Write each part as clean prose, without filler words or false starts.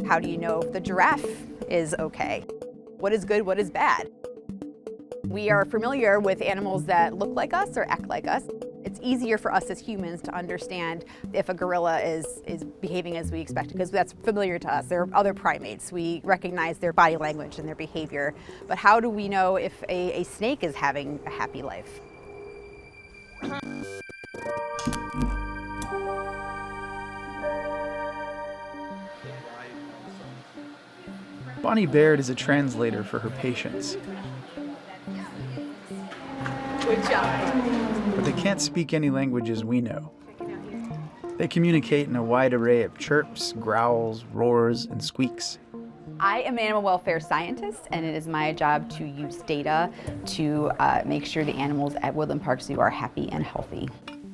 How do you know if the giraffe is okay? What is good, what is bad? We are familiar with animals that look like us or act like us. It's easier for us as humans to understand if a gorilla is behaving as we expect, because that's familiar to us. They're other primates. We recognize their body language and their behavior. But how do we know if a snake is having a happy life? Bonnie Baird is a translator for her patients. Good job. But they can't speak any languages we know. They communicate in a wide array of chirps, growls, roars, and squeaks. I am an animal welfare scientist, and it is my job to use data to make sure the animals at Woodland Park Zoo are happy and healthy.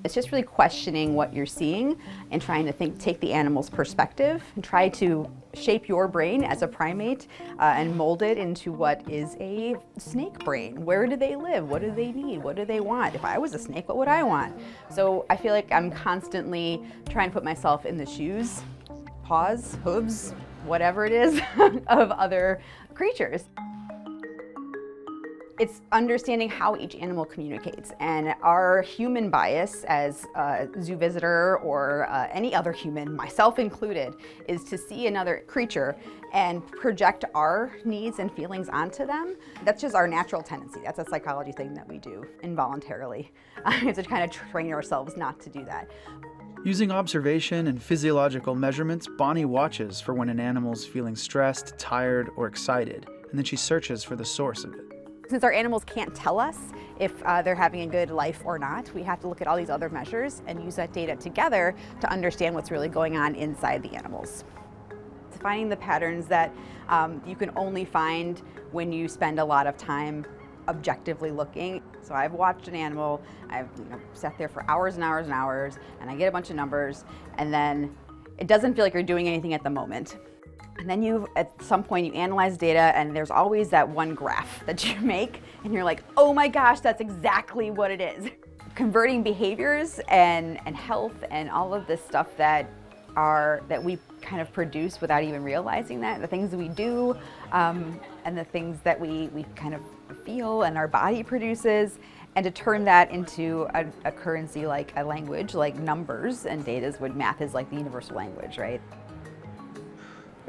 It's just really questioning what you're seeing and trying to take the animal's perspective and try to shape your brain as a primate and mold it into what is a snake brain. Where do they live? What do they need? What do they want? If I was a snake, what would I want? So I feel like I'm constantly trying to put myself in the shoes, paws, hooves, whatever it is, of other creatures. It's understanding how each animal communicates, and our human bias as a zoo visitor or any other human, myself included, is to see another creature and project our needs and feelings onto them. That's just our natural tendency. That's a psychology thing that we do involuntarily. To kind of train ourselves not to do that. Using observation and physiological measurements, Bonnie watches for when an animal's feeling stressed, tired, or excited, and then she searches for the source of it. Since our animals can't tell us if they're having a good life or not, we have to look at all these other measures and use that data together to understand what's really going on inside the animals. It's finding the patterns that you can only find when you spend a lot of time objectively looking. So I've watched an animal, I've sat there for hours and hours and hours, and I get a bunch of numbers, and then it doesn't feel like you're doing anything at the moment. And then at some point you analyze data, and there's always that one graph that you make, and you're like, oh my gosh, that's exactly what it is. Converting behaviors and health and all of this stuff that we kind of produce without even realizing that, the things that we do, and the things that we kind of feel and our body produces, and to turn that into a currency like a language, like numbers and data, math is like the universal language, right?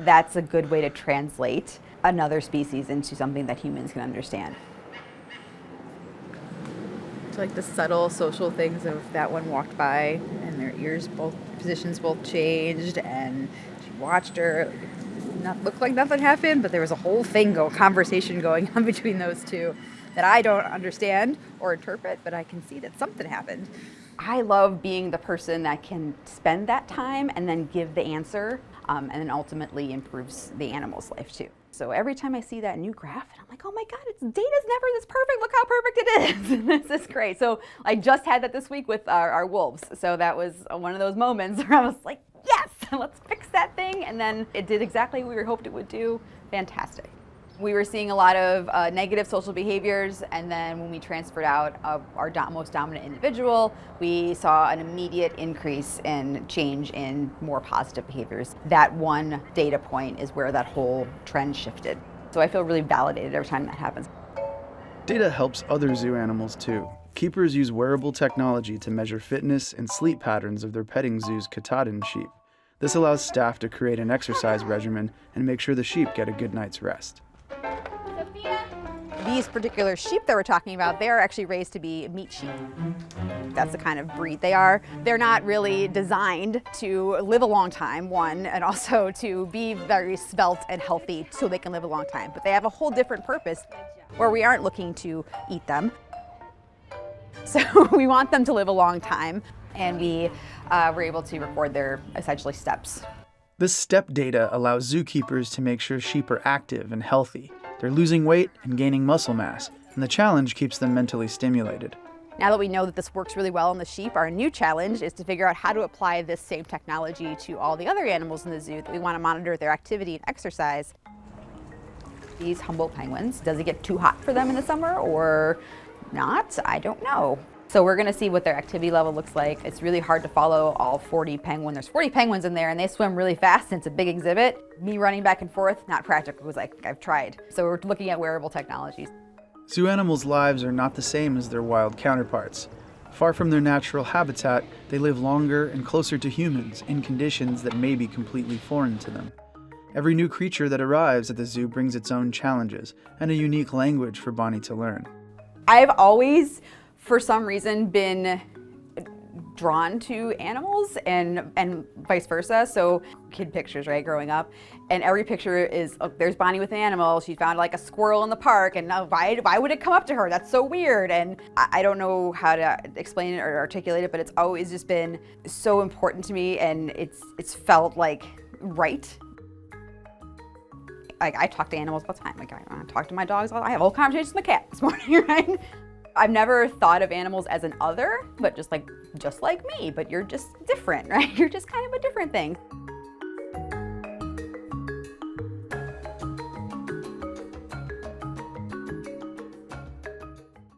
That's a good way to translate another species into something that humans can understand. It's like the subtle social things of that one walked by and their positions both changed, and she watched her. Looked like nothing happened, but there was a whole conversation going on between those two that I don't understand or interpret, but I can see that something happened. I love being the person that can spend that time and then give the answer, and then ultimately improves the animal's life too. So every time I see that new graph, and I'm like, oh my God, data's never this perfect. Look how perfect it is. This is great. So I just had that this week with our wolves. So that was one of those moments where I was like, yes, let's fix that thing. And then it did exactly what we hoped it would do. Fantastic. We were seeing a lot of negative social behaviors, and then when we transferred out our most dominant individual, we saw an immediate increase in change in more positive behaviors. That one data point is where that whole trend shifted. So I feel really validated every time that happens. Data helps other zoo animals too. Keepers use wearable technology to measure fitness and sleep patterns of their petting zoo's Katahdin sheep. This allows staff to create an exercise regimen and make sure the sheep get a good night's rest. These particular sheep that we're talking about, they are actually raised to be meat sheep. That's the kind of breed they are. They're not really designed to live a long time, one, and also to be very svelte and healthy so they can live a long time. But they have a whole different purpose where we aren't looking to eat them. So we want them to live a long time, and we were able to record their essentially steps. This step data allows zookeepers to make sure sheep are active and healthy. They're losing weight and gaining muscle mass, and the challenge keeps them mentally stimulated. Now that we know that this works really well on the sheep, our new challenge is to figure out how to apply this same technology to all the other animals in the zoo that we want to monitor their activity and exercise. These Humboldt penguins, does it get too hot for them in the summer or not? I don't know. So we're gonna see what their activity level looks like. It's really hard to follow all 40 penguins. There's 40 penguins in there and they swim really fast and it's a big exhibit. Me running back and forth, not practical, because I've tried. So we're looking at wearable technologies. Zoo animals' lives are not the same as their wild counterparts. Far from their natural habitat, they live longer and closer to humans in conditions that may be completely foreign to them. Every new creature that arrives at the zoo brings its own challenges and a unique language for Bonnie to learn. I've always, for some reason, been drawn to animals and vice versa. So kid pictures, right, growing up, and every picture is, oh, there's Bonnie with an animal. She found like a squirrel in the park, and why would it come up to her? That's so weird. And I don't know how to explain it or articulate it, but it's always just been so important to me, and it's felt like right. I talk to animals all the time. Like I talk to my dogs all the time. I have whole conversations with my cat this morning, right? I've never thought of animals as an other, but just like me, but you're just different, right? You're just kind of a different thing.